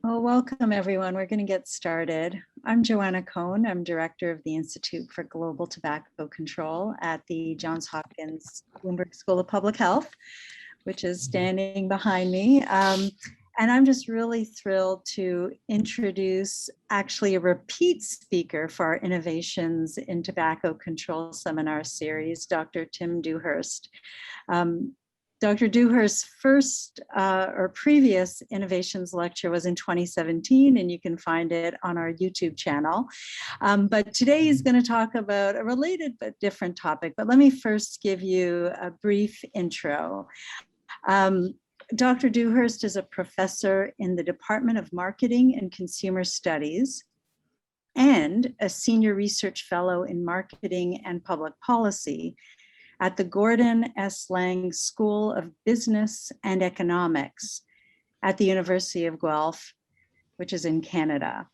Well, welcome everyone. We're going to get started. I'm Joanna Cohn. I'm director of the Institute for Global Tobacco Control at the Johns Hopkins Bloomberg School of Public Health, which is standing behind me. And I'm just really thrilled to introduce actually a repeat speaker for our Innovations in Tobacco Control seminar series, Dr. Tim Dewhirst. Dr. Dewhirst's first or previous innovations lecture was in 2017, and you can find it on our YouTube channel. But today he's going to talk about a related but different topic. But let me first give you a brief intro. Dr. Dewhirst is a professor in the Department of Marketing and Consumer Studies and a senior research fellow in marketing and public policy at the Gordon S. Lang School of Business and Economics at the University of Guelph, which is in Canada.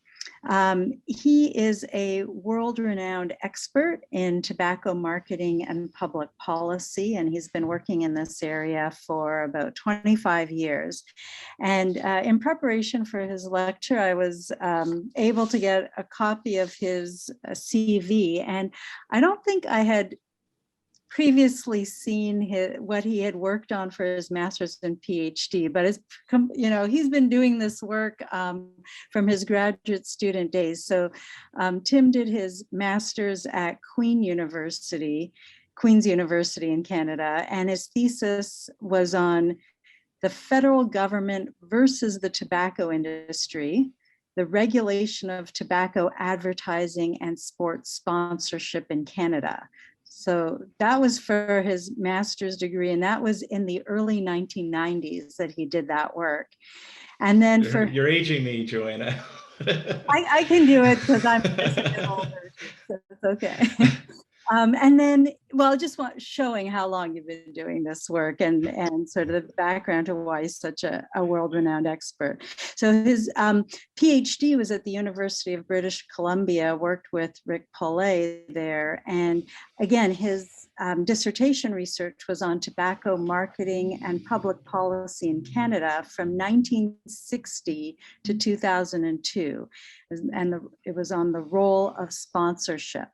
He is a world-renowned expert in tobacco marketing and public policy, and he's been working in this area for about 25 years. And in preparation for his lecture, I was able to get a copy of his CV, and I don't think I had previously seen what he had worked on for his master's and PhD, but he's been doing this work from his graduate student days. So Tim did his master's at Queen's University in Canada, and his thesis was on the federal government versus the tobacco industry, the regulation of tobacco advertising and sports sponsorship in Canada. So that was for his master's degree, and that was in the early 1990s that he did that work. And then You're aging me, Joanna. I can do it because I'm just a bit older, so it's okay. And then, well, just showing how long you've been doing this work and sort of the background to why he's such a world-renowned expert. So his PhD was at the University of British Columbia, worked with Rick Paulet there. And again, his dissertation research was on tobacco marketing and public policy in Canada from 1960 to 2002. And it was on the role of sponsorship.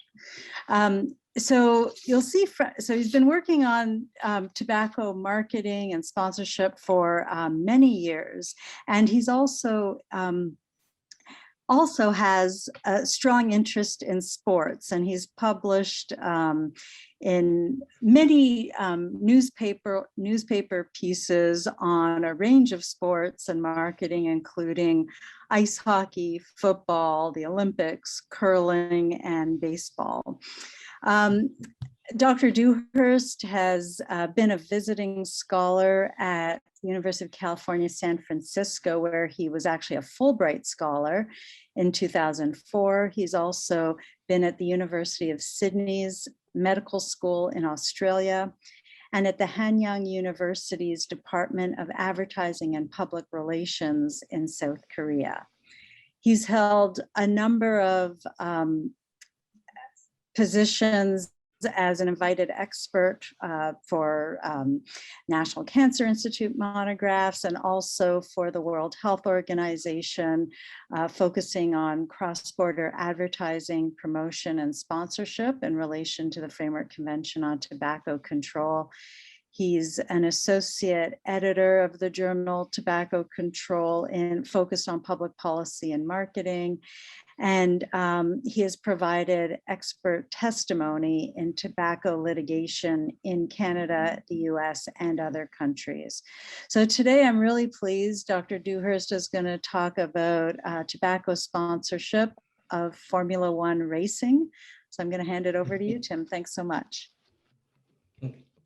So you'll see, so he's been working on tobacco marketing and sponsorship for many years. And he's also has a strong interest in sports, and he's published in many newspaper pieces on a range of sports and marketing, including ice hockey, football, the Olympics, curling, and baseball. Dr. Dewhirst has been a visiting scholar at the University of California, San Francisco, where he was actually a Fulbright scholar in 2004. He's also been at the University of Sydney's Medical School in Australia and at the Hanyang University's Department of Advertising and Public Relations in South Korea. He's held a number of positions as an invited expert for National Cancer Institute monographs, and also for the World Health Organization, focusing on cross-border advertising, promotion, and sponsorship in relation to the Framework Convention on Tobacco Control. He's an associate editor of the journal Tobacco Control and focused on public policy and marketing. And he has provided expert testimony in tobacco litigation in Canada, the US, and other countries. So today I'm really pleased Dr. Dewhirst is going to talk about tobacco sponsorship of Formula One racing. So I'm going to hand it over to you, Tim. Thanks so much.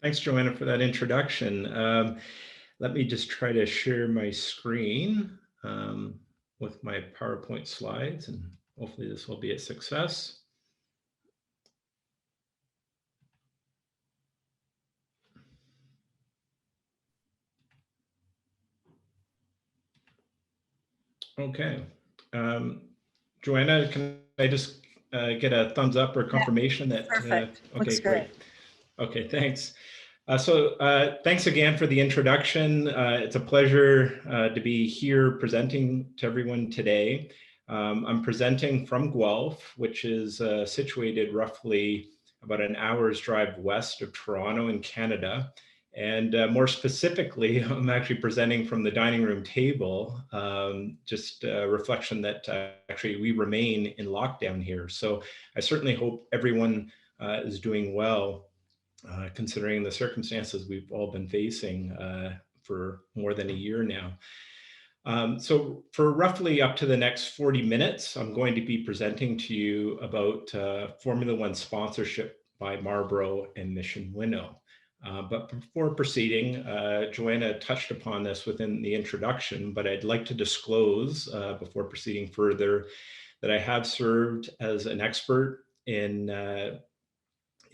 Thanks, Joanna, for that introduction. Let me just try to share my screen with my PowerPoint slides, and hopefully this will be a success. Okay. Joanna, can I just get a thumbs up or confirmation that? Perfect. Okay, great. Okay, thanks. Thanks again for the introduction. It's a pleasure to be here presenting to everyone today. I'm presenting from Guelph, which is situated roughly about an hour's drive west of Toronto in Canada. And more specifically, I'm actually presenting from the dining room table, just a reflection that actually we remain in lockdown here. So I certainly hope everyone is doing well. Considering the circumstances we've all been facing for more than a year now. So for roughly up to the next 40 minutes, I'm going to be presenting to you about Formula One sponsorship by Marlboro and Mission Winnow. But before proceeding, Joanna touched upon this within the introduction, but I'd like to disclose before proceeding further that I have served as an expert in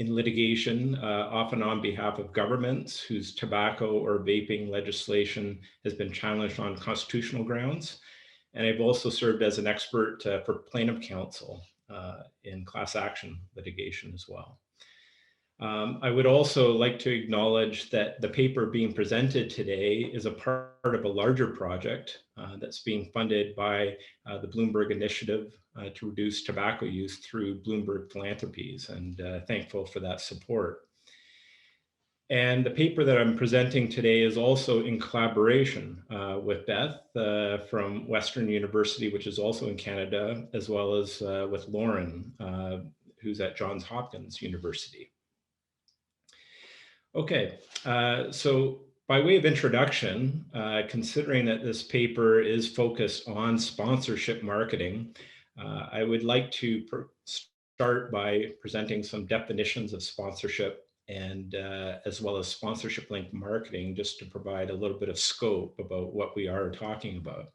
litigation, often on behalf of governments whose tobacco or vaping legislation has been challenged on constitutional grounds. And I've also served as an expert for plaintiff counsel in class action litigation as well. I would also like to acknowledge that the paper being presented today is a part of a larger project that's being funded by the Bloomberg Initiative to reduce tobacco use through Bloomberg Philanthropies, and thankful for that support. And the paper that I'm presenting today is also in collaboration with Beth from Western University, which is also in Canada, as well as with Lauren, who's at Johns Hopkins University. Okay, so by way of introduction, considering that this paper is focused on sponsorship marketing, I would like to start by presenting some definitions of sponsorship and as well as sponsorship linked marketing, just to provide a little bit of scope about what we are talking about.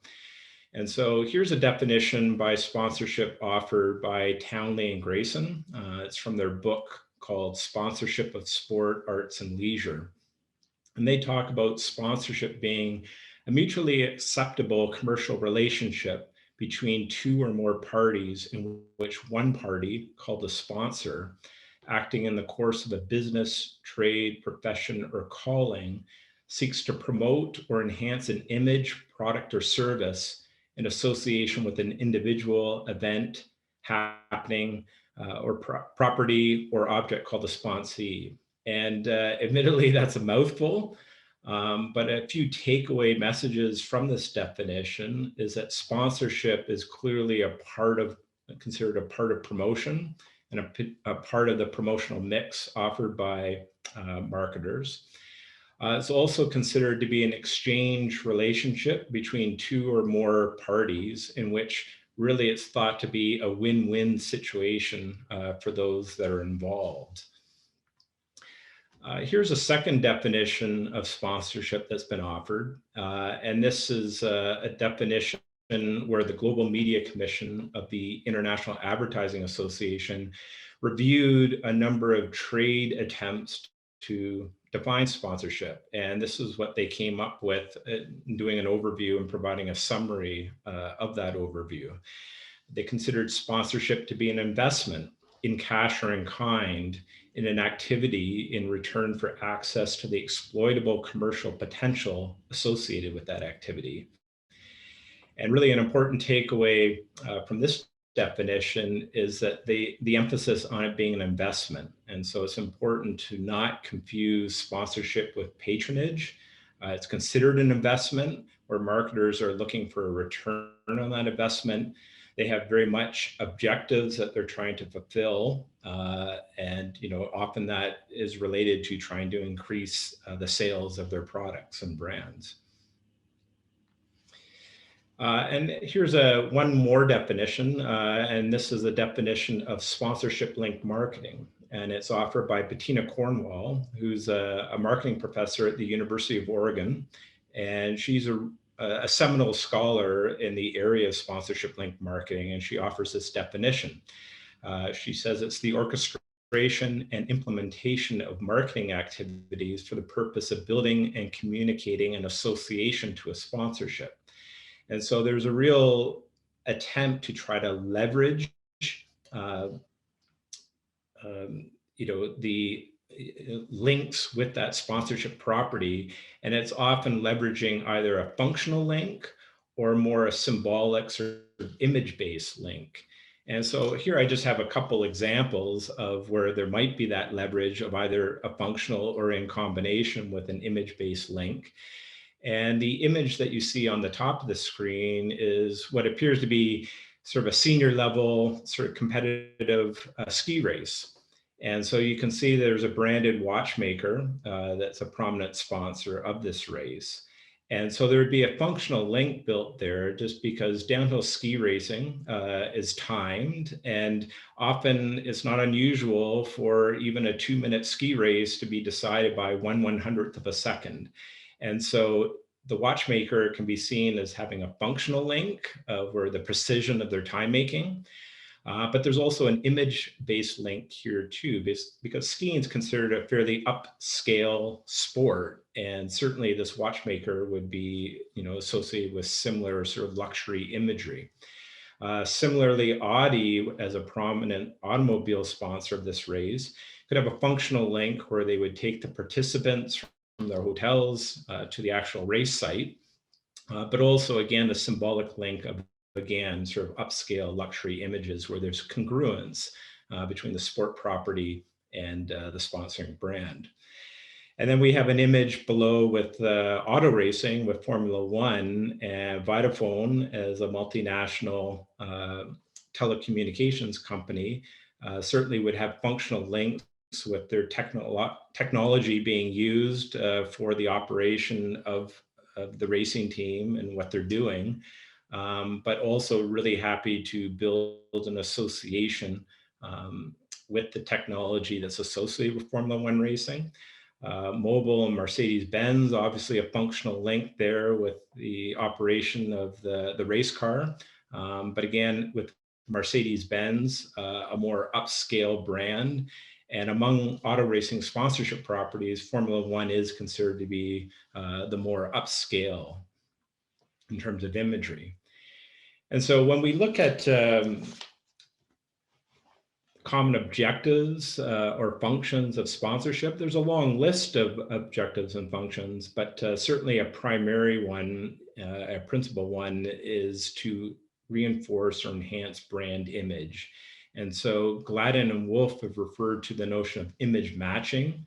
And so here's a definition by sponsorship offered by Townley and Grayson. It's from their book called Sponsorship of Sport, Arts, and Leisure. And they talk about sponsorship being a mutually acceptable commercial relationship between two or more parties in which one party, called a sponsor, acting in the course of a business, trade, profession, or calling, seeks to promote or enhance an image, product, or service in association with an individual, event, happening, or property or object called a sponsee. And admittedly, that's a mouthful, but a few takeaway messages from this definition is that sponsorship is clearly considered a part of promotion and a part of the promotional mix offered by marketers. It's also considered to be an exchange relationship between two or more parties in which really it's thought to be a win-win situation for those that are involved. Here's a second definition of sponsorship that's been offered. And this is a definition where the Global Media Commission of the International Advertising Association reviewed a number of trade attempts to define sponsorship. And this is what they came up with, doing an overview and providing a summary of that overview. They considered sponsorship to be an investment in cash or in kind in an activity in return for access to the exploitable commercial potential associated with that activity. And really an important takeaway from this definition is that the emphasis on it being an investment. And so it's important to not confuse sponsorship with patronage. It's considered an investment where marketers are looking for a return on that investment. They have very much objectives that they're trying to fulfill. And often that is related to trying to increase the sales of their products and brands. And here's one more definition, and this is a definition of sponsorship-linked marketing. And it's offered by Bettina Cornwall, who's a marketing professor at the University of Oregon. And she's a seminal scholar in the area of sponsorship-linked marketing, and she offers this definition. She says it's the orchestration and implementation of marketing activities for the purpose of building and communicating an association to a sponsorship. And so there's a real attempt to try to leverage, the links with that sponsorship property, and it's often leveraging either a functional link or more a symbolic sort of image-based link. And so here I just have a couple examples of where there might be that leverage of either a functional or in combination with an image-based link. And the image that you see on the top of the screen is what appears to be sort of a senior level, sort of competitive ski race. And so you can see there's a branded watchmaker that's a prominent sponsor of this race. And so there would be a functional link built there just because downhill ski racing is timed, and often it's not unusual for even a 2-minute ski race to be decided by 1/100th of a second. And so the watchmaker can be seen as having a functional link where the precision of their time making. But there's also an image-based link here too, because skiing is considered a fairly upscale sport, and certainly this watchmaker would be, associated with similar sort of luxury imagery. Similarly, Audi, as a prominent automobile sponsor of this race, could have a functional link where they would take the participants from their hotels to the actual race site, but also, again, a symbolic link of, again, sort of upscale luxury images where there's congruence between the sport property and the sponsoring brand. And then we have an image below with auto racing with Formula One, and Vodafone as a multinational telecommunications company certainly would have functional links with their technology being used for the operation of the racing team and what they're doing, but also really happy to build an association with the technology that's associated with Formula One racing. Mobile and Mercedes-Benz, obviously a functional link there with the operation of the race car. But again, with Mercedes-Benz, a more upscale brand. And among auto racing sponsorship properties, Formula One is considered to be the more upscale in terms of imagery. And so when we look at common objectives or functions of sponsorship, there's a long list of objectives and functions, but certainly a primary one, a principal one, is to reinforce or enhance brand image. And so Gladden and Wolf have referred to the notion of image matching,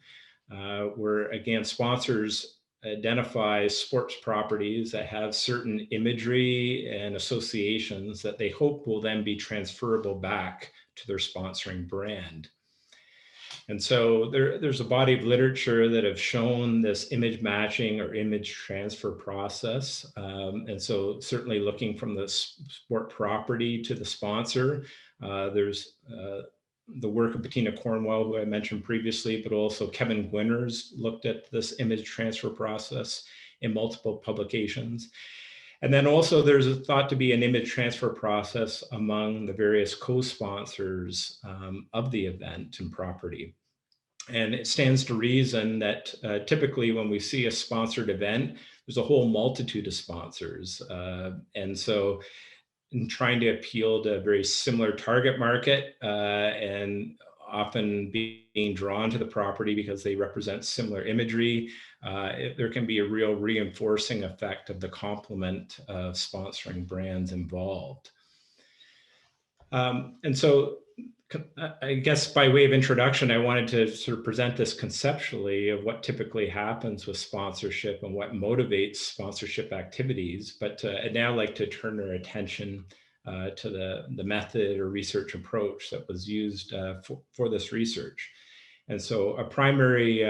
where again, sponsors identify sports properties that have certain imagery and associations that they hope will then be transferable back to their sponsoring brand. And so there's a body of literature that have shown this image matching or image transfer process. And so certainly looking from the sport property to the sponsor, there's the work of Bettina Cornwell, who I mentioned previously, but also Kevin Gwinner's looked at this image transfer process in multiple publications. And then also there's thought to be an image transfer process among the various co-sponsors of the event and property. And it stands to reason that typically when we see a sponsored event, there's a whole multitude of sponsors. And so in trying to appeal to a very similar target market and often being drawn to the property because they represent similar imagery, there can be a real reinforcing effect of the complement of sponsoring brands involved. And so I guess by way of introduction, I wanted to sort of present this conceptually of what typically happens with sponsorship and what motivates sponsorship activities. But I'd now like to turn our attention to the method or research approach that was used for this research. And so a primary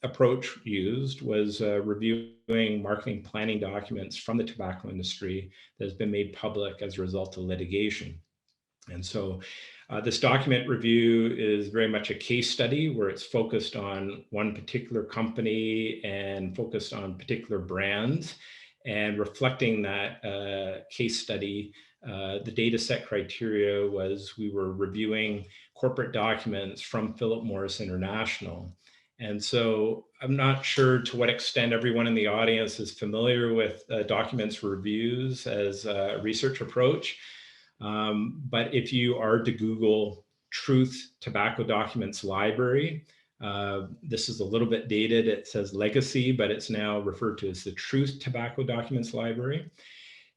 approach used was reviewing marketing planning documents from the tobacco industry that has been made public as a result of litigation. And so this document review is very much a case study where it's focused on one particular company and focused on particular brands. And reflecting that case study, the data set criteria was we were reviewing corporate documents from Philip Morris International. And so I'm not sure to what extent everyone in the audience is familiar with documents reviews as a research approach. But if you are to Google Truth Tobacco Documents Library, This is a little bit dated. It says legacy, but it's now referred to as the Truth Tobacco Documents Library.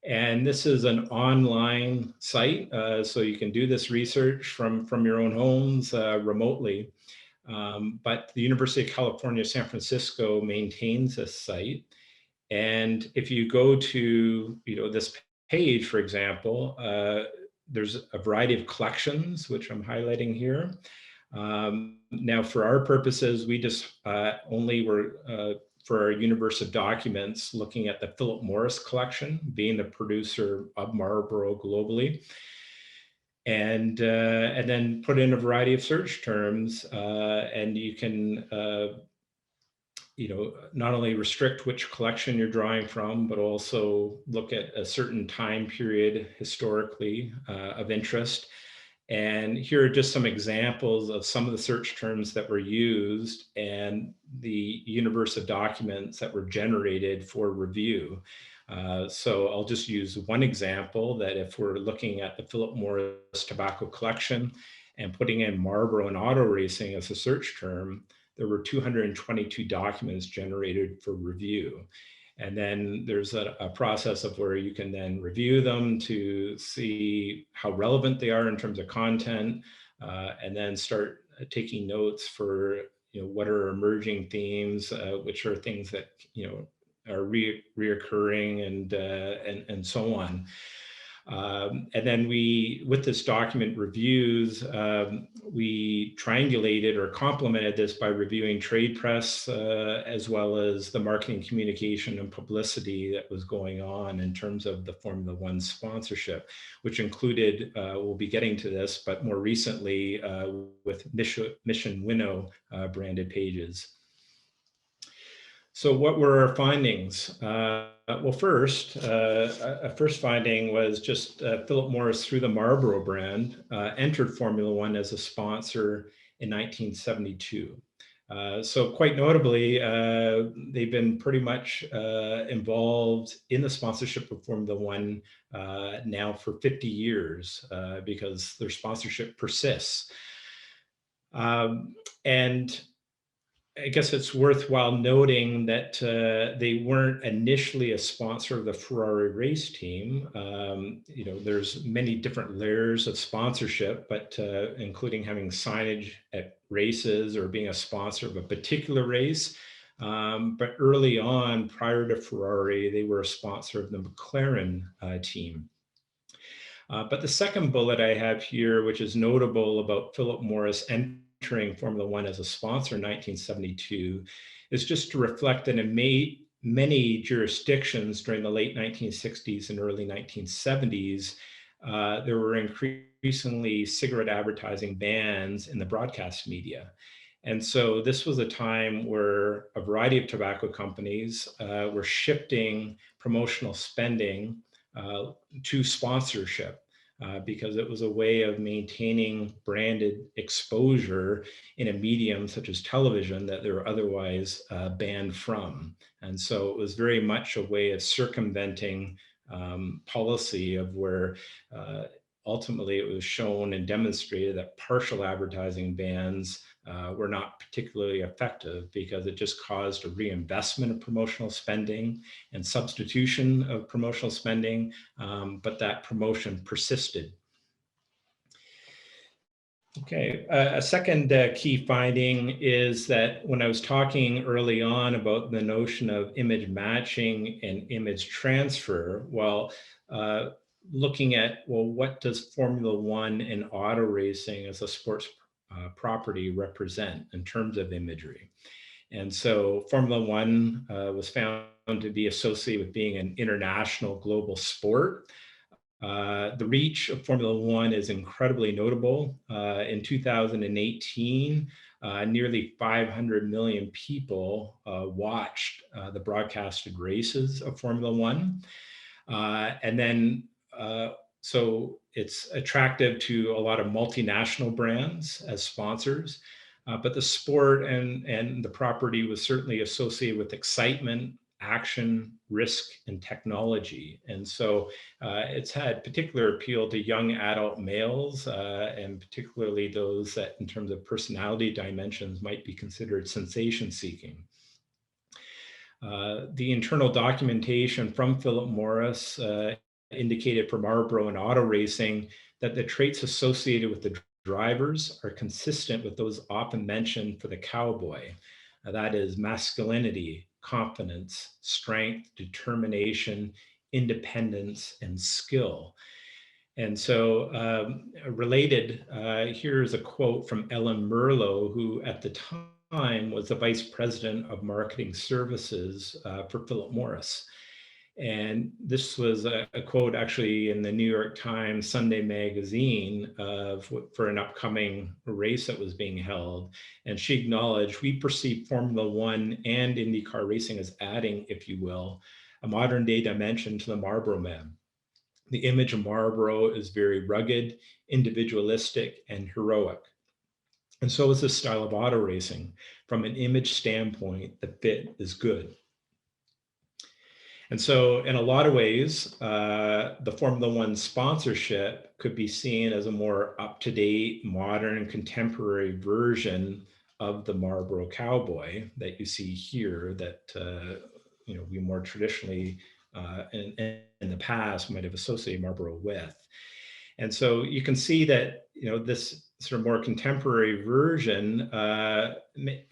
And this is an online site, so you can do this research from your own homes remotely. But the University of California, San Francisco maintains this site. And if you go to this page, for example, there's a variety of collections, which I'm highlighting here. Now, for our purposes, we just only were, for our universe of documents, looking at the Philip Morris collection, being the producer of Marlboro globally. And then put in a variety of search terms, and you can not only restrict which collection you're drawing from, but also look at a certain time period historically of interest. And here are just some examples of some of the search terms that were used and the universe of documents that were generated for review. So I'll just use one example, that if we're looking at the Philip Morris tobacco collection and putting in Marlboro and auto racing as a search term, there were 222 documents generated for review. And then there's a process of where you can then review them to see how relevant they are in terms of content, and then start taking notes for what are emerging themes, which are things that are reoccurring, and so on. And then with this document reviews, we triangulated or complemented this by reviewing trade press, as well as the marketing, communication, and publicity that was going on in terms of the Formula One sponsorship, which included, we'll be getting to this, but more recently with Mission Winnow branded pages. So what were our findings? Well, first, a first finding was just Philip Morris, through the Marlboro brand, entered Formula One as a sponsor in 1972. So quite notably, they've been pretty much involved in the sponsorship of Formula One now for 50 years, because their sponsorship persists. And I guess it's worthwhile noting that they weren't initially a sponsor of the Ferrari race team. There's many different layers of sponsorship, but including having signage at races or being a sponsor of a particular race. But early on, prior to Ferrari, they were a sponsor of the McLaren team. But the second bullet I have here, which is notable about Philip Morris entering Formula One as a sponsor in 1972, is just to reflect that in many jurisdictions during the late 1960s and early 1970s, there were increasingly cigarette advertising bans in the broadcast media. And so this was a time where a variety of tobacco companies were shifting promotional spending to sponsorship. Because it was a way of maintaining branded exposure in a medium such as television that they were otherwise banned from. And so it was very much a way of circumventing policy of where ultimately it was shown and demonstrated that partial advertising bans were not particularly effective, because it just caused a reinvestment of promotional spending and substitution of promotional spending, but that promotion persisted. Okay, a second key finding is that when I was talking early on about the notion of image matching and image transfer, well, looking at, well, what does Formula One and auto racing as a sports property represent in terms of imagery? And so Formula One was found to be associated with being an international global sport. The reach of Formula One is incredibly notable. In 2018, nearly 500 million people watched the broadcasted races of Formula One. And then, so it's attractive to a lot of multinational brands as sponsors, but the sport and the property was certainly associated with excitement action, risk, and technology. And so it's had particular appeal to young adult males, and particularly those that in terms of personality dimensions might be considered sensation seeking. The internal documentation from Philip Morris indicated for Marlboro and auto racing that the traits associated with the drivers are consistent with those often mentioned for the cowboy. That is masculinity, confidence, strength, determination, independence, and skill. And so related, here's a quote from Ellen Merlo, who at the time was the vice president of marketing services for Philip Morris. And this was a quote actually in the New York Times Sunday magazine for an upcoming race that was being held. And she acknowledged, we perceive Formula One and IndyCar racing as adding, if you will, a modern day dimension to the Marlboro man. The image of Marlboro is very rugged, individualistic, and heroic. And so is this style of auto racing. From an image standpoint, the fit is good. And so in a lot of ways, the Formula One sponsorship could be seen as a more up-to-date, modern, and contemporary version of the Marlboro cowboy that you see here that we more traditionally in the past might have associated Marlboro with. And so you can see that this sort of more contemporary version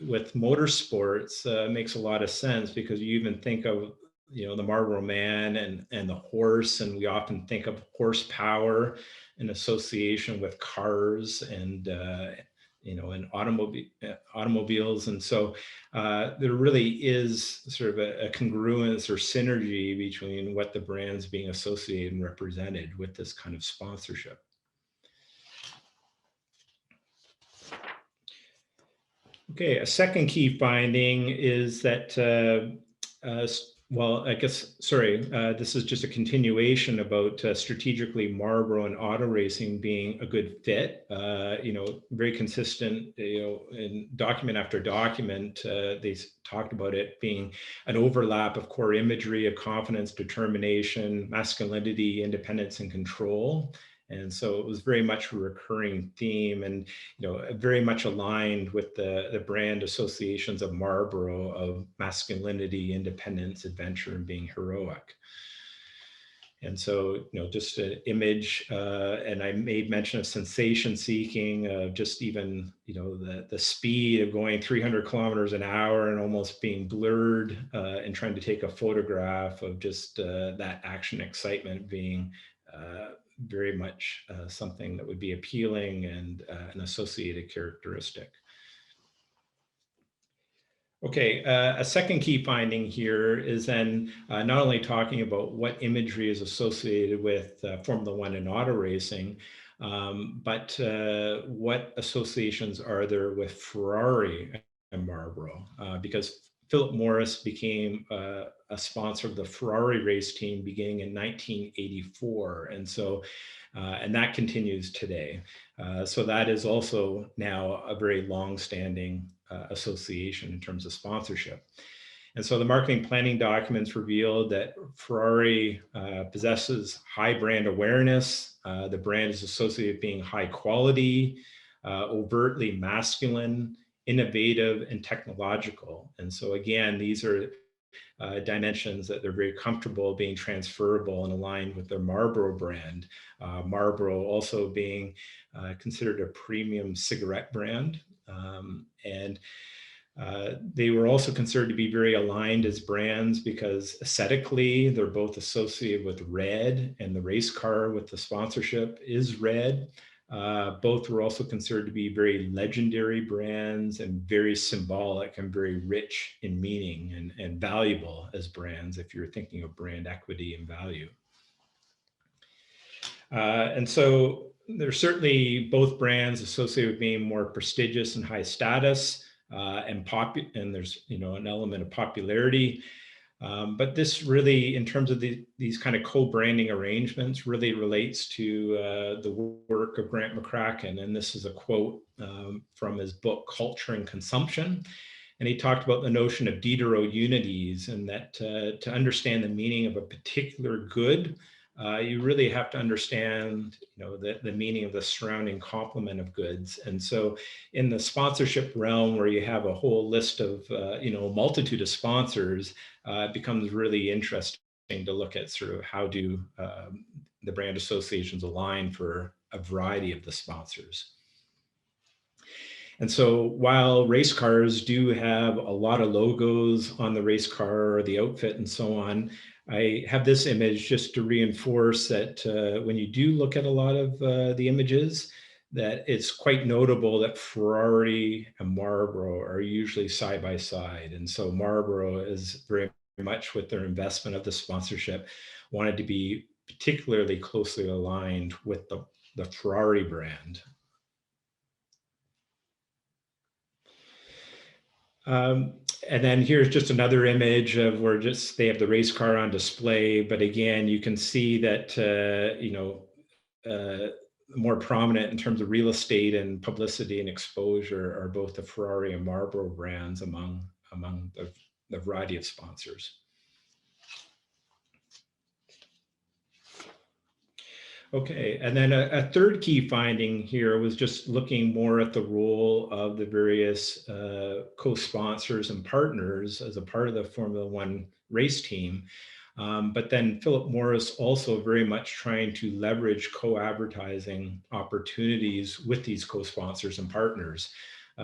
with motorsports makes a lot of sense, because you even think of the Marlboro man and the horse, and we often think of horsepower in association with cars and and automobiles. And so there really is sort of a congruence or synergy between what the brand's being associated and represented with this kind of sponsorship. Okay, a second key finding is that this is just a continuation about strategically Marlboro and auto racing being a good fit. Very consistent, in document after document, they talked about it being an overlap of core imagery of confidence, determination, masculinity, independence, and control. And so it was very much a recurring theme, and very much aligned with the brand associations of Marlboro of masculinity, independence, adventure, and being heroic. And so, just an image, and I made mention of sensation seeking, just even, the speed of going 300 kilometers an hour and almost being blurred and trying to take a photograph of just that action excitement being very much something that would be appealing and an associated characteristic. Okay, a second key finding here is then not only talking about what imagery is associated with Formula One and auto racing, but what associations are there with Ferrari and Marlboro, because Philip Morris became a sponsor of the Ferrari race team beginning in 1984. And so, and that continues today. So that is also now a very long-standing association in terms of sponsorship. And so the marketing planning documents revealed that Ferrari possesses high brand awareness. The brand is associated with being high quality, overtly masculine, innovative, and technological. And so again, these are dimensions that they're very comfortable being transferable and aligned with their Marlboro brand. Marlboro also being considered a premium cigarette brand. They were also considered to be very aligned as brands because aesthetically, they're both associated with red, and the race car with the sponsorship is red. Both were also considered to be very legendary brands and very symbolic and very rich in meaning and valuable as brands if you're thinking of brand equity and value. And so there's certainly both brands associated with being more prestigious and high status and there's an element of popularity. But this really, in terms of these kind of co-branding arrangements, really relates to the work of Grant McCracken. And this is a quote from his book, Culture and Consumption. And he talked about the notion of Diderot unities, and that to understand the meaning of a particular good, you really have to understand, the meaning of the surrounding complement of goods. And so in the sponsorship realm, where you have a whole list of, a multitude of sponsors, it becomes really interesting to look at sort of how do the brand associations align for a variety of the sponsors. And so while race cars do have a lot of logos on the race car or the outfit and so on, I have this image just to reinforce that when you do look at a lot of the images, that it's quite notable that Ferrari and Marlboro are usually side by side. And so Marlboro is very much, with their investment of the sponsorship, wanted to be particularly closely aligned with the Ferrari brand. And then here's just another image of where they have the race car on display. But again, you can see that, more prominent in terms of real estate and publicity and exposure are both the Ferrari and Marlboro brands among the variety of sponsors. Okay, and then a third key finding here was just looking more at the role of the various co-sponsors and partners as a part of the Formula One race team. But then Philip Morris also very much trying to leverage co-advertising opportunities with these co-sponsors and partners.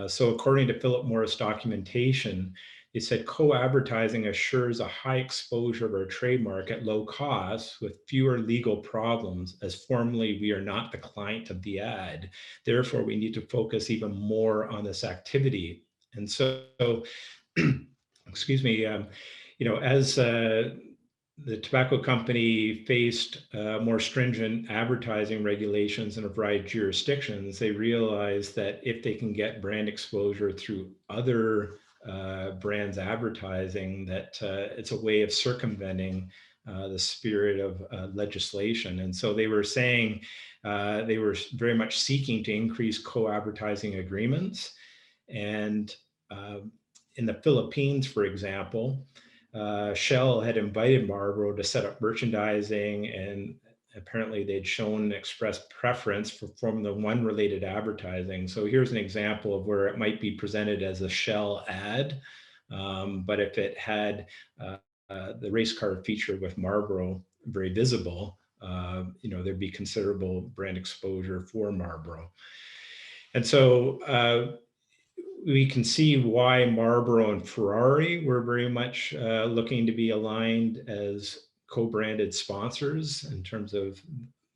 So according to Philip Morris documentation, it said co-advertising assures a high exposure of our trademark at low cost with fewer legal problems, as formally we are not the client of the ad. Therefore, we need to focus even more on this activity. And so, excuse me, as the tobacco company faced more stringent advertising regulations in a variety of jurisdictions, they realized that if they can get brand exposure through other brands advertising, that it's a way of circumventing the spirit of legislation. And so they were saying they were very much seeking to increase co-advertising agreements. And in the Philippines, for example, Shell had invited Marlboro to set up merchandising, and apparently they'd shown expressed preference for Formula One related advertising. So here's an example of where it might be presented as a Shell ad, but if it had the race car featured with Marlboro very visible, there'd be considerable brand exposure for Marlboro. And so we can see why Marlboro and Ferrari were very much looking to be aligned as co-branded sponsors in terms of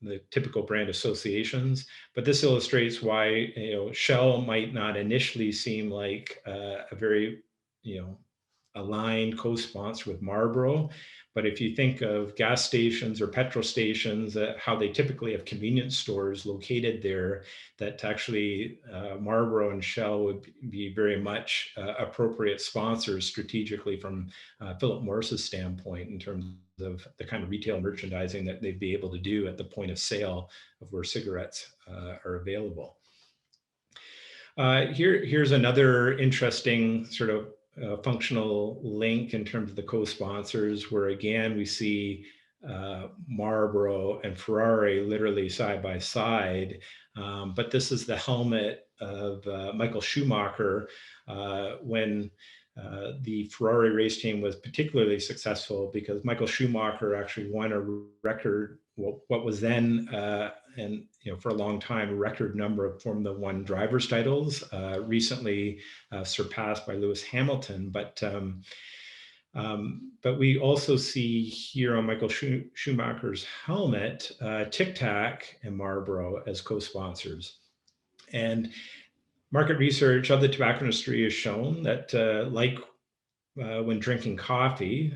the typical brand associations. But this illustrates why Shell might not initially seem like a very aligned co-sponsor with Marlboro. But if you think of gas stations or petrol stations, how they typically have convenience stores located there, that actually Marlboro and Shell would be very much appropriate sponsors strategically from Philip Morris's standpoint in terms of the kind of retail merchandising that they'd be able to do at the point of sale of where cigarettes are available. Here's another interesting sort of functional link in terms of the co-sponsors, where again we see Marlboro and Ferrari literally side by side, but this is the helmet of Michael Schumacher when the Ferrari race team was particularly successful, because Michael Schumacher actually won a record, what was then and for a long time a record number of Formula One drivers titles, recently surpassed by Lewis Hamilton. But we also see here on Michael Schumacher's helmet Tic Tac and Marlboro as co-sponsors. And market research of the tobacco industry has shown that like when drinking coffee,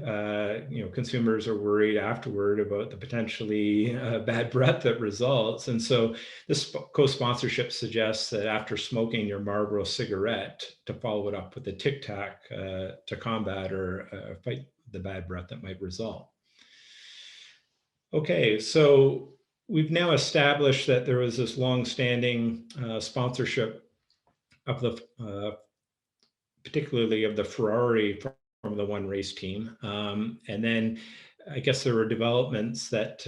consumers are worried afterward about the potentially bad breath that results. And so this co-sponsorship suggests that after smoking your Marlboro cigarette, to follow it up with a Tic Tac to combat or fight the bad breath that might result. Okay, so we've now established that there was this long-standing sponsorship of the particularly of the Ferrari Formula One race team. And then I guess there were developments that,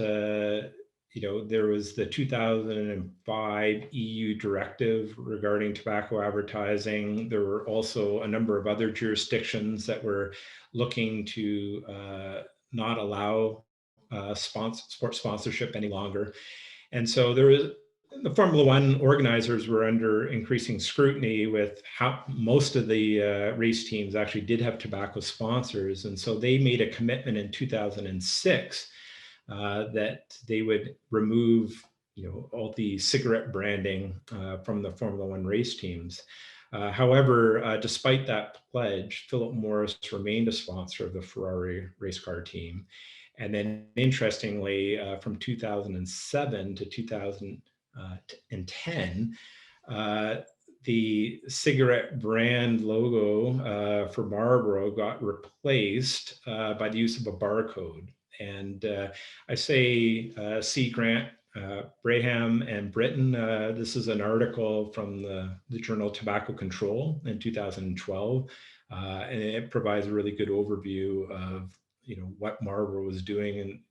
there was the 2005 EU directive regarding tobacco advertising. There were also a number of other jurisdictions that were looking to not allow sports sponsorship any longer. And so the Formula One organizers were under increasing scrutiny with how most of the race teams actually did have tobacco sponsors. And so they made a commitment in 2006 that they would remove, all the cigarette branding from the Formula One race teams. However, despite that pledge, Philip Morris remained a sponsor of the Ferrari race car team. And then interestingly, from 2007 to 2010, the cigarette brand logo for Marlboro got replaced by the use of a barcode. And I say see Grant-Braham and Britton. This is an article from the journal Tobacco Control in 2012. And it provides a really good overview of what Marlboro was doing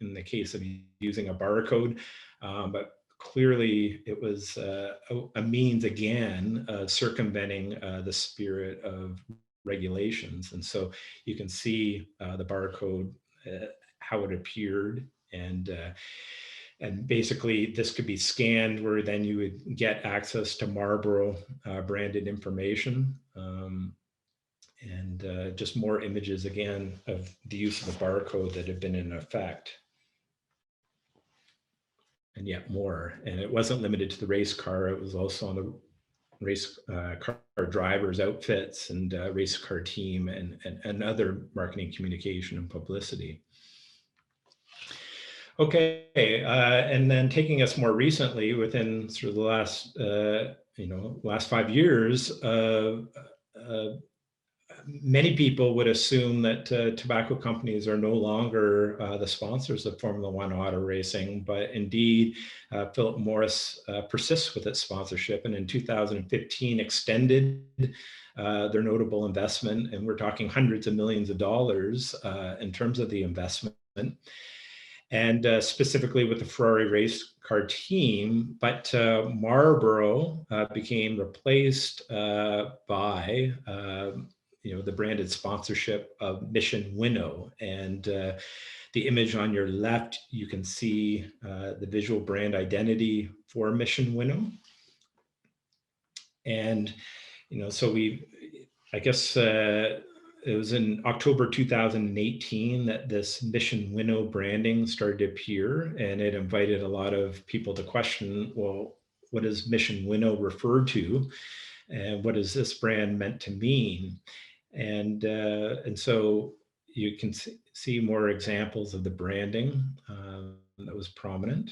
in the case of using a barcode. But clearly it was a means, again, circumventing the spirit of regulations. And so you can see the barcode, how it appeared, and basically this could be scanned where then you would get access to Marlboro branded information. And just more images, again, of the use of the barcode that had been in effect. And yet more. And it wasn't limited to the race car. It was also on the race car drivers' outfits and race car team and other marketing, communication, and publicity. Okay, and then taking us more recently within sort of the last, last 5 years, many people would assume that tobacco companies are no longer the sponsors of Formula One auto racing, but indeed, Philip Morris persists with its sponsorship, and in 2015 extended their notable investment, and we're talking hundreds of millions of dollars in terms of the investment. And specifically with the Ferrari race car team, but Marlboro became replaced by the branded sponsorship of Mission Winnow. And the image on your left, you can see the visual brand identity for Mission Winnow. And, so I guess it was in October 2018 that this Mission Winnow branding started to appear, and it invited a lot of people to question, well, what does Mission Winnow refer to? And what is this brand meant to mean? And so you can see more examples of the branding that was prominent.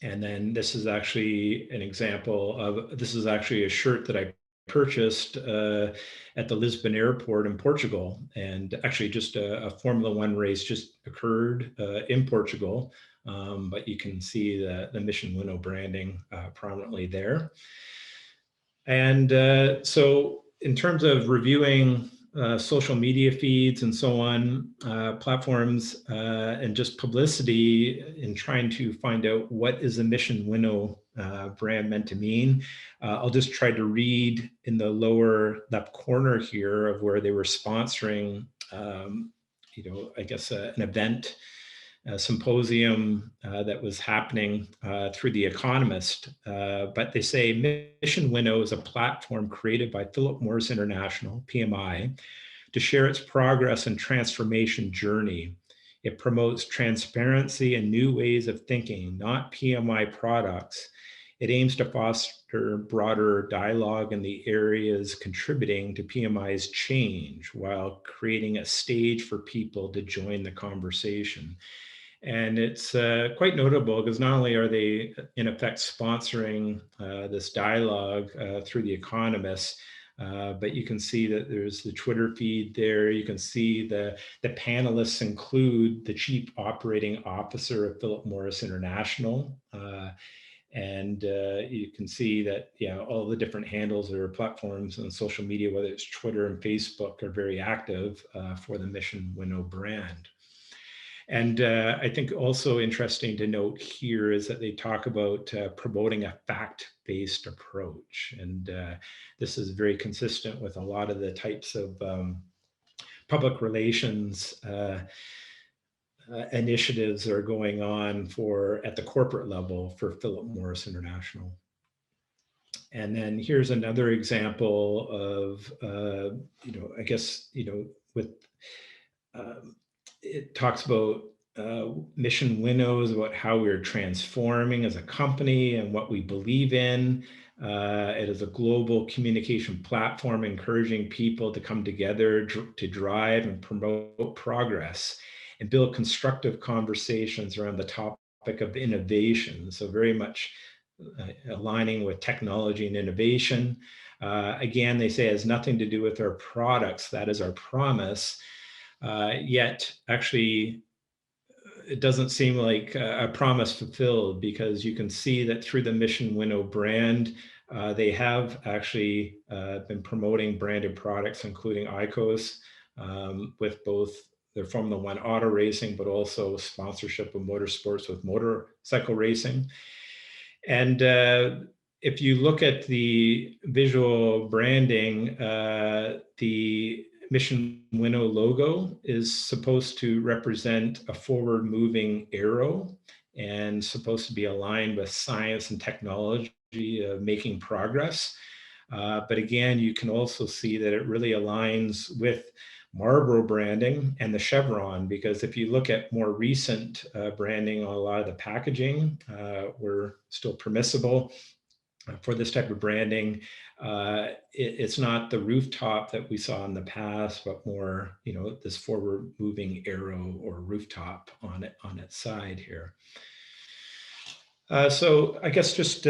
And then this is actually an example of, this is actually a shirt that I purchased at the Lisbon airport in Portugal. And actually just a Formula One race just occurred in Portugal. But you can see the Mission Winnow branding prominently there. And so in terms of reviewing social media feeds and so on, platforms and just publicity in trying to find out what is the Mission Winnow brand meant to mean. I'll just try to read in the lower left corner here of where they were sponsoring, I guess an event, a symposium that was happening through The Economist. But they say Mission Winnow is a platform created by Philip Morris International, PMI, to share its progress and transformation journey. It promotes transparency and new ways of thinking, not PMI products. It aims to foster broader dialogue in the areas contributing to PMI's change while creating a stage for people to join the conversation. And it's quite notable because not only are they in effect sponsoring this dialogue through The Economist, but you can see that there's the Twitter feed there. You can see the panelists include the Chief Operating Officer of Philip Morris International. And you can see that, all the different handles or platforms on social media, whether it's Twitter and Facebook, are very active for the Mission Winnow brand. And I think also interesting to note here is that they talk about promoting a fact-based approach. And this is very consistent with a lot of the types of public relations initiatives that are going on at the corporate level for Philip Morris International. And then here's another example of, I guess, with, it talks about Mission Winnows, about how we're transforming as a company and what we believe in. It is a global communication platform encouraging people to come together to drive and promote progress and build constructive conversations around the topic of innovation. So very much aligning with technology and innovation. Again, they say it has nothing to do with our products. That is our promise. Yet, actually, it doesn't seem like a promise fulfilled, because you can see that through the Mission Winnow brand, they have actually been promoting branded products, including ICOS, with both their Formula One auto racing, but also sponsorship of motorsports with motorcycle racing. And if you look at the visual branding, the Mission Winnow logo is supposed to represent a forward-moving arrow and supposed to be aligned with science and technology, making progress. But again, you can also see that it really aligns with Marlboro branding and the chevron, because if you look at more recent branding on a lot of the packaging, were still permissible for this type of branding. It's not the rooftop that we saw in the past, but more, this forward moving arrow or rooftop on its side here. So I guess just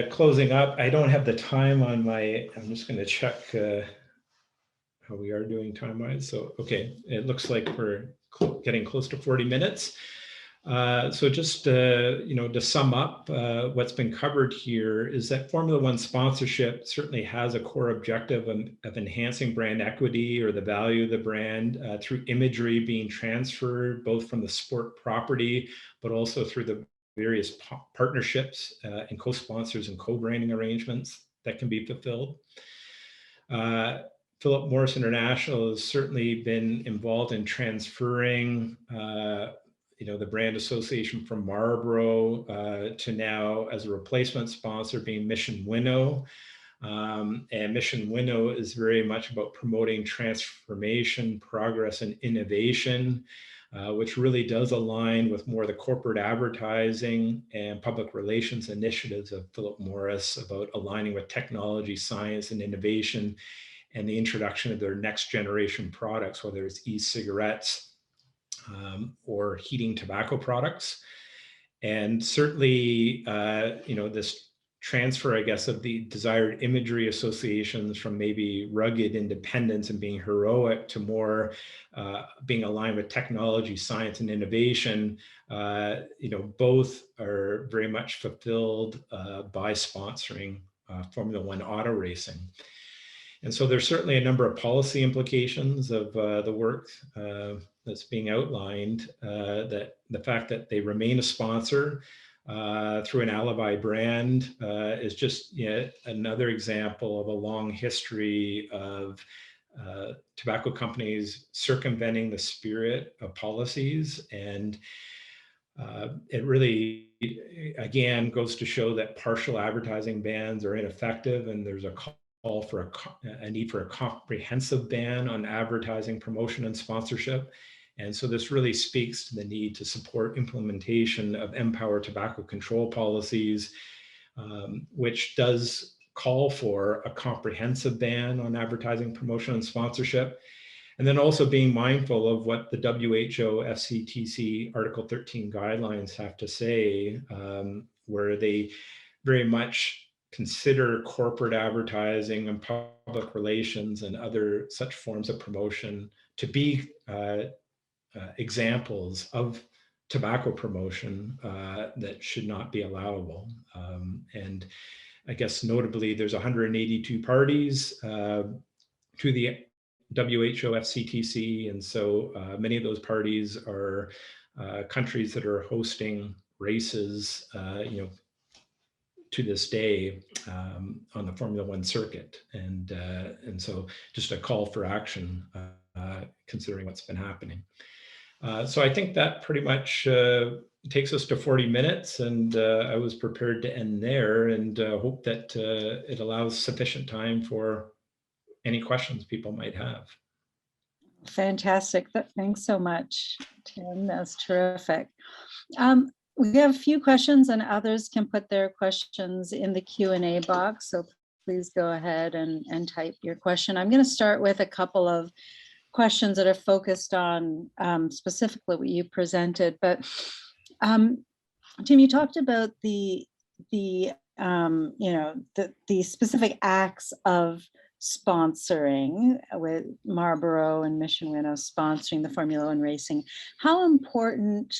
closing up, I don't have the time on I'm just going to check how we are doing time-wise. So, okay, it looks like we're getting close to 40 minutes. So just, to sum up, what's been covered here is that Formula One sponsorship certainly has a core objective of enhancing brand equity or the value of the brand through imagery being transferred both from the sport property, but also through the various partnerships and co-sponsors and co-branding arrangements that can be fulfilled. Philip Morris International has certainly been involved in transferring the brand association from Marlboro to now as a replacement sponsor being Mission Winnow. And Mission Winnow is very much about promoting transformation, progress, and innovation, which really does align with more of the corporate advertising and public relations initiatives of Philip Morris about aligning with technology, science, and innovation, and the introduction of their next generation products, whether it's e-cigarettes, or heating tobacco products. And certainly, this transfer, I guess, of the desired imagery associations from maybe rugged independence and being heroic to more being aligned with technology, science, and innovation, both are very much fulfilled by sponsoring Formula One auto racing. And so there's certainly a number of policy implications of the work that's being outlined, that the fact that they remain a sponsor through an alibi brand is just yet another example of a long history of tobacco companies circumventing the spirit of policies. And it really, again, goes to show that partial advertising bans are ineffective, and there's a call for a need for a comprehensive ban on advertising, promotion, and sponsorship. And so this really speaks to the need to support implementation of empowered tobacco control policies, which does call for a comprehensive ban on advertising, promotion, and sponsorship. And then also being mindful of what the WHO FCTC Article 13 guidelines have to say, where they very much consider corporate advertising and public relations and other such forms of promotion to be examples of tobacco promotion that should not be allowable. And I guess notably, there's 182 parties to the WHO FCTC, and so many of those parties are countries that are hosting races, to this day on the Formula One circuit, and so just a call for action considering what's been happening. So I think that pretty much takes us to 40 minutes, and I was prepared to end there, and hope that it allows sufficient time for any questions people might have. Fantastic. Thanks so much, Tim. That's terrific. We have a few questions, and others can put their questions in the Q&A box. So please go ahead and type your question. I'm going to start with a couple of questions that are focused on specifically what you presented. But Tim, you talked about the specific acts of sponsoring, with Marlboro and Mission Winnow sponsoring the Formula One racing. How important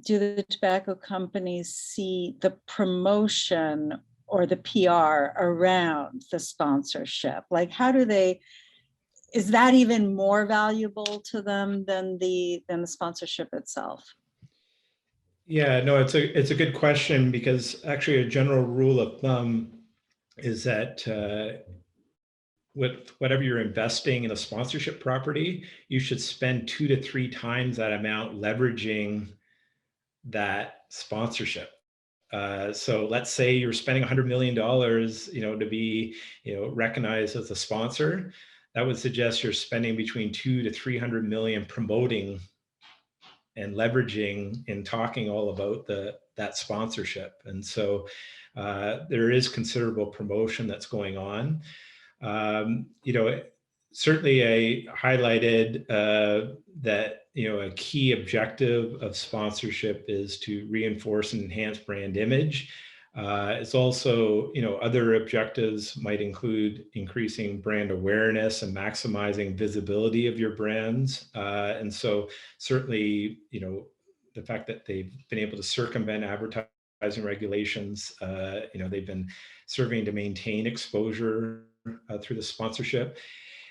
do the tobacco companies see the promotion or the PR around the sponsorship? Like, how do they, is that even more valuable to them than the sponsorship itself? Yeah, no, it's a good question, because actually a general rule of thumb is that with whatever you're investing in a sponsorship property, you should spend 2 to 3 times that amount leveraging that sponsorship. So let's say you're spending $100 million, to be, recognized as a sponsor. That would suggest you're spending between 200 to 300 million promoting and leveraging and talking all about that sponsorship. And so there is considerable promotion that's going on. Certainly I highlighted that, a key objective of sponsorship is to reinforce and enhance brand image. It's also, other objectives might include increasing brand awareness and maximizing visibility of your brands. And so certainly, the fact that they've been able to circumvent advertising regulations, they've been serving to maintain exposure through the sponsorship.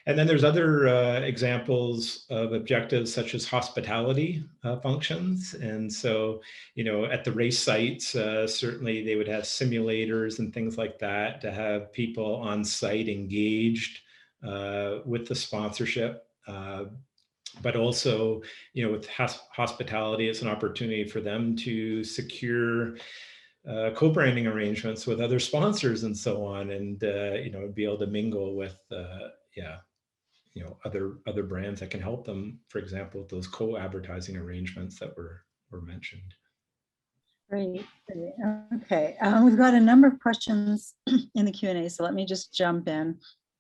And then there's other examples of objectives such as hospitality functions. And so, at the race sites, certainly they would have simulators and things like that to have people on site engaged with the sponsorship. But also, with hospitality, it's an opportunity for them to secure co-branding arrangements with other sponsors and so on, and be able to mingle with other brands that can help them, for example, with those co-advertising arrangements that were mentioned. Great. Okay, we've got a number of questions in the Q&A, so let me just jump in.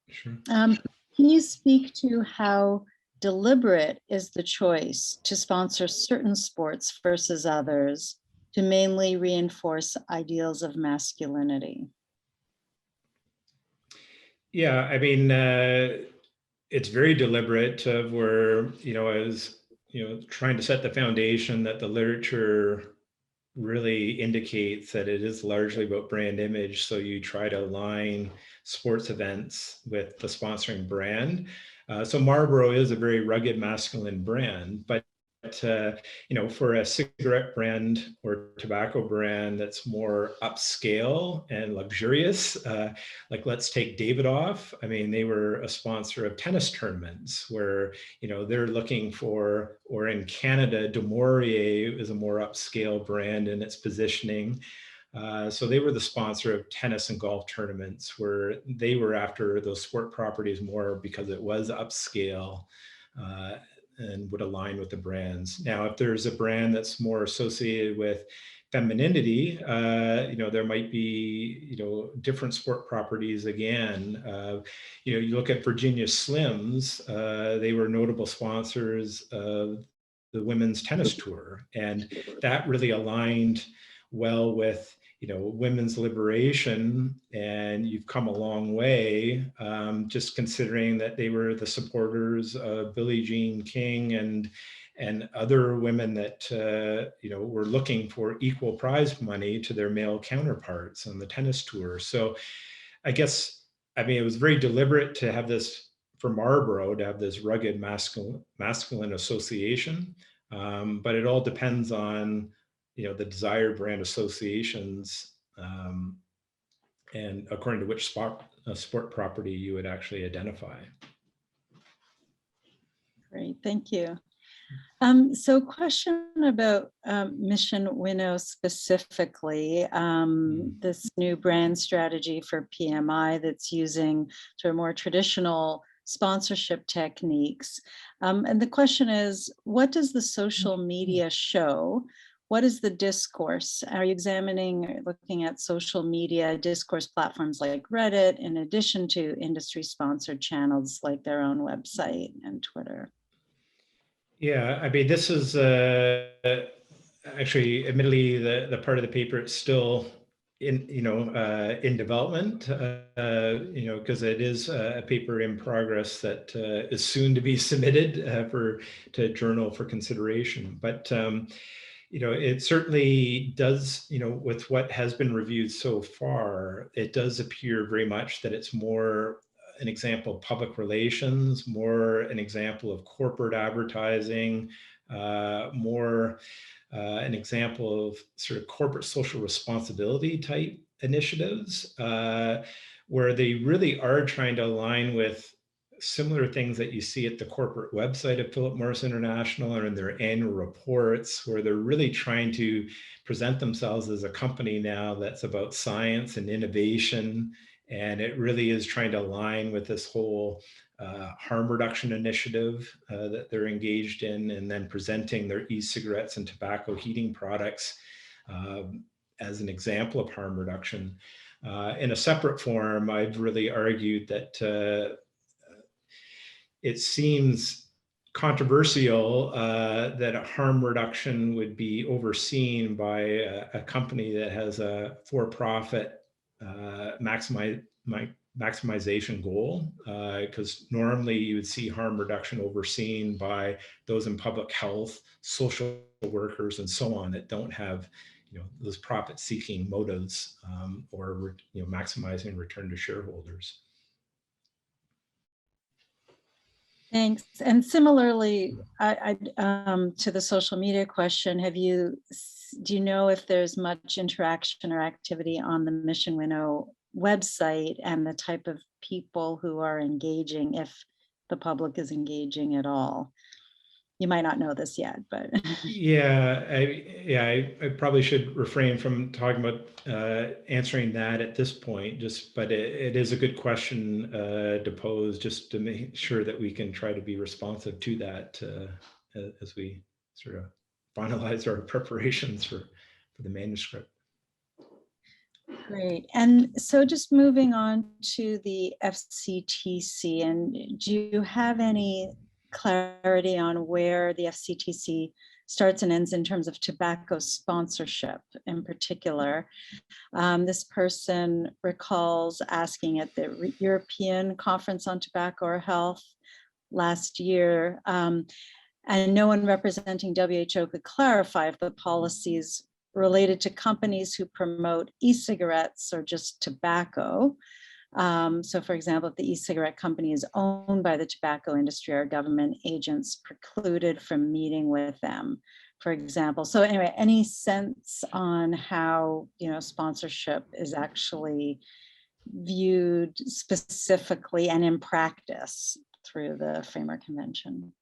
Sure. Can you speak to how deliberate is the choice to sponsor certain sports versus others to mainly reinforce ideals of masculinity? Yeah, I mean, it's very deliberate. Where, I was, trying to set the foundation that the literature really indicates that it is largely about brand image. So you try to align sports events with the sponsoring brand. So Marlboro is a very rugged masculine brand, but for a cigarette brand or tobacco brand that's more upscale and luxurious, like let's take Davidoff. I mean, they were a sponsor of tennis tournaments where, they're looking for, or in Canada, De Maurier is a more upscale brand in its positioning. So they were the sponsor of tennis and golf tournaments, where they were after those sport properties more because it was upscale and would align with the brands. Now, if there's a brand that's more associated with femininity, there might be, different sport properties again. You look at Virginia Slims, they were notable sponsors of the women's tennis tour, and that really aligned well with, women's liberation, and you've come a long way, just considering that they were the supporters of Billie Jean King and other women that were looking for equal prize money to their male counterparts on the tennis tour. So I guess, it was very deliberate to have this, for Marlboro, to have this rugged masculine association, but it all depends on the desired brand associations, and according to which sport property you would actually identify. Great, thank you. So question about Mission Winnow specifically, this new brand strategy for PMI that's using sort of more traditional sponsorship techniques. And the question is, what does the social media show? What is the discourse? Are you looking at social media discourse platforms like Reddit, in addition to industry sponsored channels like their own website and Twitter? Yeah, this is actually, admittedly, the part of the paper it's still in development, because it is a paper in progress that is soon to be submitted to journal for consideration. But it certainly does, with what has been reviewed so far, it does appear very much that it's more an example of public relations, more an example of corporate advertising, more an example of sort of corporate social responsibility type initiatives, where they really are trying to align with similar things that you see at the corporate website of Philip Morris International or in their annual reports, where they're really trying to present themselves as a company now that's about science and innovation. And it really is trying to align with this whole harm reduction initiative that they're engaged in, and then presenting their e-cigarettes and tobacco heating products as an example of harm reduction. In a separate form, I've really argued that it seems controversial that a harm reduction would be overseen by a company that has a for-profit maximization goal, because normally you would see harm reduction overseen by those in public health, social workers, and so on, that don't have those profit-seeking motives, or maximizing return to shareholders. Thanks. And similarly, to the social media question, do you know if there's much interaction or activity on the Mission Winnow website and the type of people who are engaging, if the public is engaging at all? You might not know this yet, but yeah, I probably should refrain from talking about answering that at this point. But it is a good question to pose, just to make sure that we can try to be responsive to that as we sort of finalize our preparations for the manuscript. Great. And so just moving on to the FCTC, and do you have any clarity on where the FCTC starts and ends in terms of tobacco sponsorship in particular? This person recalls asking at the European Conference on Tobacco or Health last year, and no one representing WHO could clarify if the policies related to companies who promote e-cigarettes or just tobacco. So for example, if the e-cigarette company is owned by the tobacco industry, are government agents precluded from meeting with them, for example? So anyway, any sense on how sponsorship is actually viewed specifically and in practice through the Framework Convention?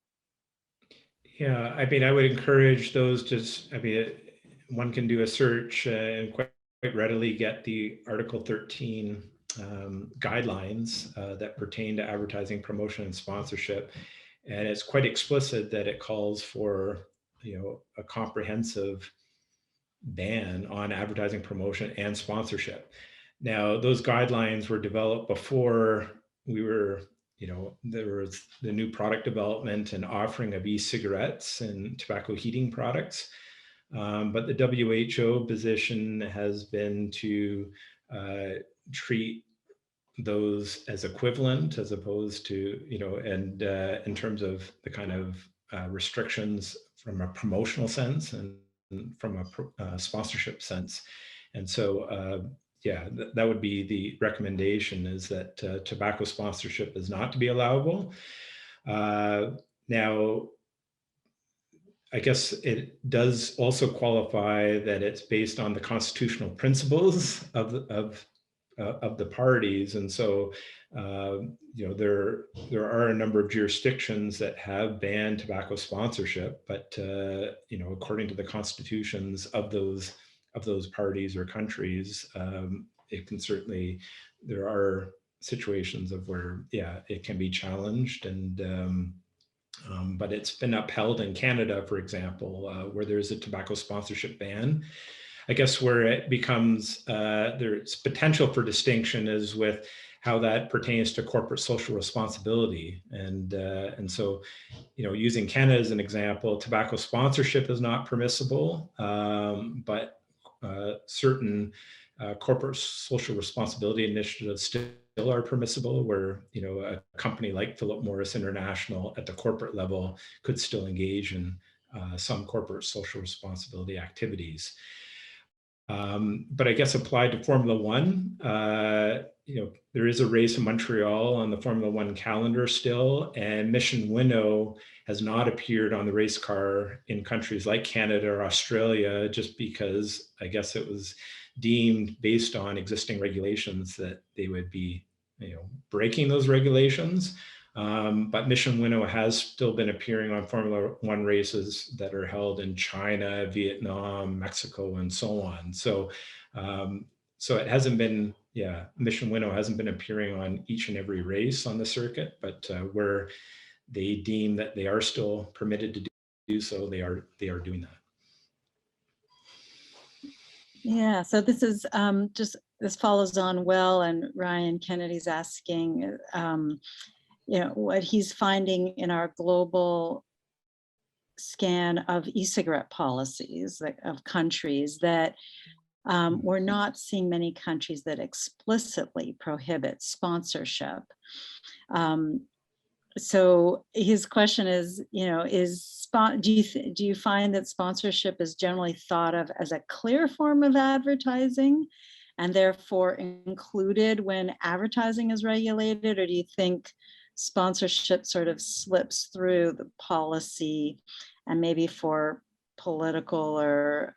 Yeah, I would encourage those to, one can do a search and quite readily get the Article 13 guidelines that pertain to advertising, promotion, and sponsorship. And it's quite explicit that it calls for a comprehensive ban on advertising, promotion, and sponsorship. Now, those guidelines were developed before there was the new product development and offering of e-cigarettes and tobacco heating products. But the WHO position has been to treat those as equivalent, as opposed to, and in terms of the kind of restrictions from a promotional sense and from a sponsorship sense. And so, yeah, that would be the recommendation, is that tobacco sponsorship is not to be allowable. Now, I guess it does also qualify that it's based on the constitutional principles of the parties, and so there are a number of jurisdictions that have banned tobacco sponsorship, but according to the constitutions of those parties or countries, it can certainly, there are situations of where, yeah, it can be challenged, and but it's been upheld in Canada, for example, where there's a tobacco sponsorship ban. I guess where it becomes, there's potential for distinction is with how that pertains to corporate social responsibility. And so, using Canada as an example, tobacco sponsorship is not permissible, but certain corporate social responsibility initiatives still are permissible, where a company like Philip Morris International at the corporate level could still engage in some corporate social responsibility activities. But I guess applied to Formula One, there is a race in Montreal on the Formula One calendar still, and Mission Winnow has not appeared on the race car in countries like Canada or Australia, just because I guess it was deemed, based on existing regulations, that they would be breaking those regulations. But Mission Winnow has still been appearing on Formula One races that are held in China, Vietnam, Mexico, and so on. So, so it hasn't been, Mission Winnow hasn't been appearing on each and every race on the circuit, but where they deem that they are still permitted to do so, they are doing that. Yeah, so this is this follows on well, and Ryan Kennedy's asking, what he's finding in our global scan of e-cigarette policies of countries, that we're not seeing many countries that explicitly prohibit sponsorship. So his question is, do you find that sponsorship is generally thought of as a clear form of advertising and therefore included when advertising is regulated, or do you think sponsorship sort of slips through the policy and maybe for political or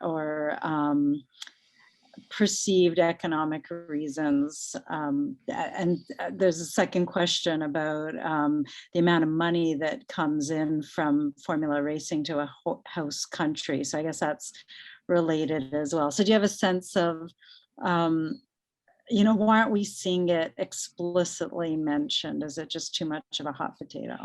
perceived economic reasons? And there's a second question about the amount of money that comes in from formula racing to a host country. So I guess that's related as well. So do you have a sense of, why aren't we seeing it explicitly mentioned? Is it just too much of a hot potato?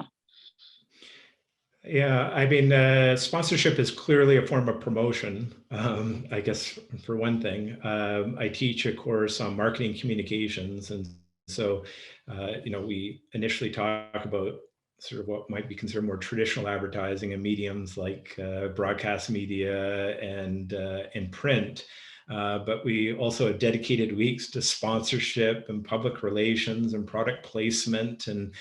Yeah, I mean, sponsorship is clearly a form of promotion, I guess, for one thing. I teach a course on marketing communications. And so, we initially talk about sort of what might be considered more traditional advertising and mediums like broadcast media and print. But we also have dedicated weeks to sponsorship and public relations and product placement, and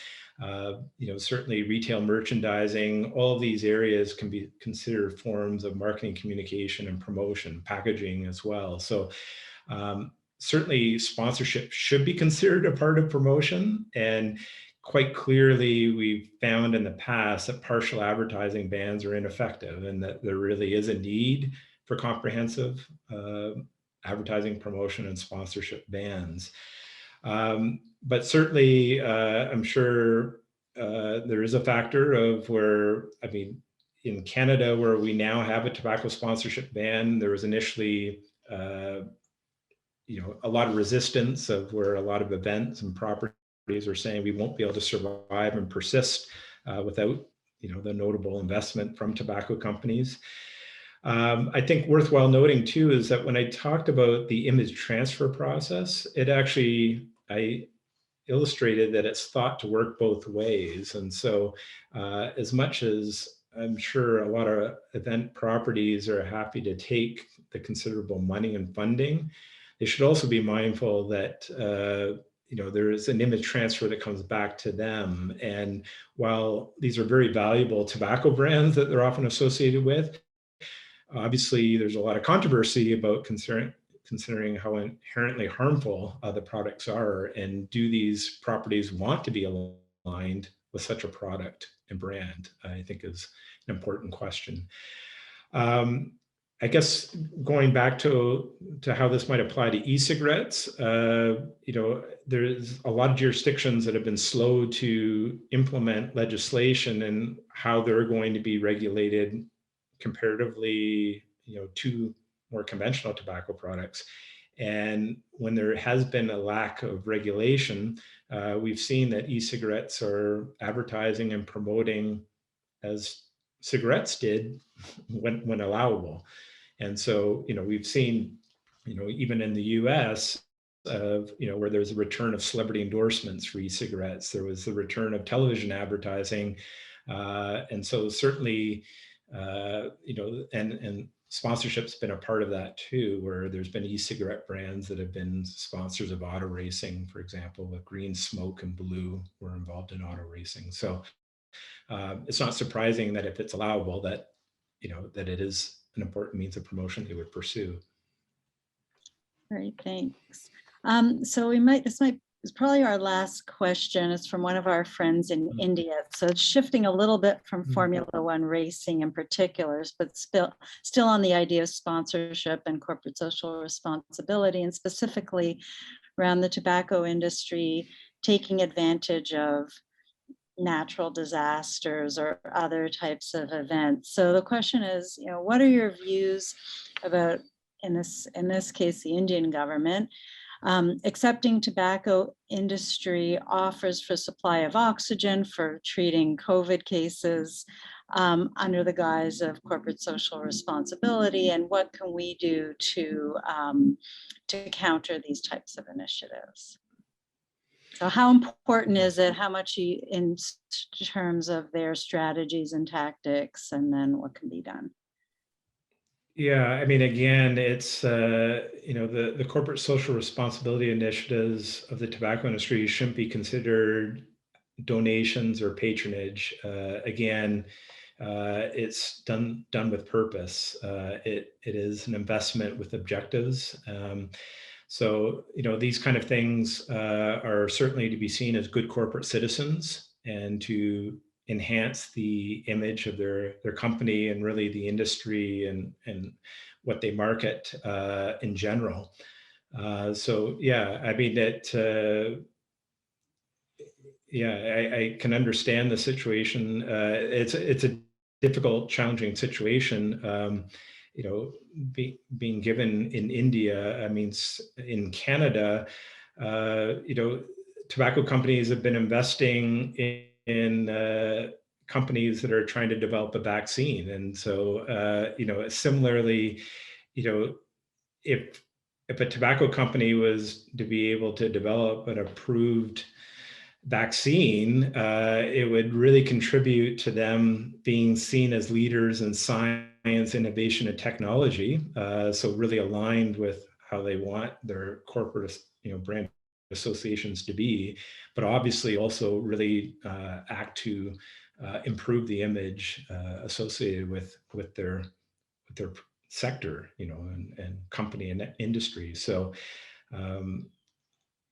certainly retail merchandising. All of these areas can be considered forms of marketing communication and promotion, packaging as well. So certainly sponsorship should be considered a part of promotion. And quite clearly, we've found in the past that partial advertising bans are ineffective, and that there really is a need for comprehensive advertising, promotion, and sponsorship bans. But certainly, I'm sure there is a factor of where, I mean, in Canada, where we now have a tobacco sponsorship ban, there was initially, a lot of resistance, of where a lot of events and properties are saying we won't be able to survive and persist without, the notable investment from tobacco companies. I think worthwhile noting too is that when I talked about the image transfer process, I illustrated that it's thought to work both ways. And so as much as I'm sure a lot of event properties are happy to take the considerable money and funding. They should also be mindful that there is an image transfer that comes back to them. And while these are very valuable tobacco brands that they're often associated with, obviously there's a lot of controversy about considering how inherently harmful the products are, and do these properties want to be aligned with such a product and brand, I think is an important question. I guess going back to how this might apply to e-cigarettes, there's a lot of jurisdictions that have been slow to implement legislation and how they're going to be regulated comparatively, to more conventional tobacco products. And when there has been a lack of regulation, we've seen that e-cigarettes are advertising and promoting as cigarettes did when allowable. And so, we've seen, even in the US, where there's a return of celebrity endorsements for e-cigarettes, there was the return of television advertising. And so certainly, and sponsorship's been a part of that too, where there's been e-cigarette brands that have been sponsors of auto racing, for example, with Green Smoke and Blue were involved in auto racing. So it's not surprising that if it's allowable, that that it is an important means of promotion they would pursue. Great, thanks. So this is probably our last question. It's from one of our friends in India. So it's shifting a little bit from Formula One racing in particulars, but still on the idea of sponsorship and corporate social responsibility, and specifically around the tobacco industry taking advantage of natural disasters or other types of events. So the question is, what are your views about, in this case, the Indian government accepting tobacco industry offers for supply of oxygen for treating COVID cases under the guise of corporate social responsibility, and what can we do to counter these types of initiatives? So how important is it? How much in terms of their strategies and tactics, and then what can be done? Yeah, I mean, again, it's, the corporate social responsibility initiatives of the tobacco industry shouldn't be considered donations or patronage. Again, it's done with purpose. It is an investment with objectives. So, these kind of things are certainly to be seen as good corporate citizens and to enhance the image of their company and really the industry and what they market in general. So, yeah, I mean, I can understand the situation. It's a difficult, challenging situation. Being given in India, I mean, in Canada, tobacco companies have been investing in companies that are trying to develop a vaccine. And so, similarly, if a tobacco company was to be able to develop an approved vaccine, it would really contribute to them being seen as leaders in science, innovation, and technology. So really aligned with how they want their corporate, brand associations to be, but obviously also really act to improve the image associated with their sector, and company and industry. So.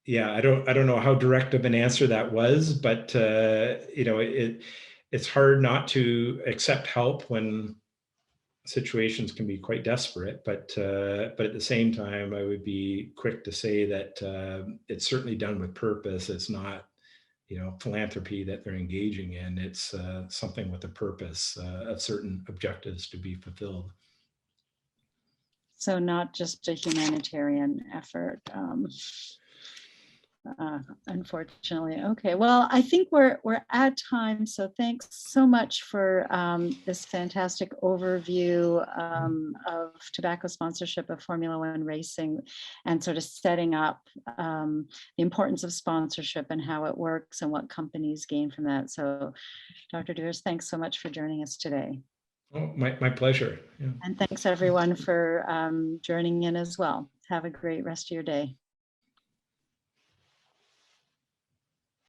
Yeah, I don't know how direct of an answer that was, but it's hard not to accept help when situations can be quite desperate. But at the same time, I would be quick to say that it's certainly done with purpose. It's not philanthropy that they're engaging in. It's something with a purpose of certain objectives to be fulfilled. So not just a humanitarian effort. Unfortunately. Okay, well, I think we're at time. So thanks so much for this fantastic overview of tobacco sponsorship of Formula One racing and sort of setting up the importance of sponsorship and how it works and what companies gain from that. So Dr. Dewhirst, thanks so much for joining us today. Oh, my pleasure. Yeah. And thanks everyone for joining in as well. Have a great rest of your day.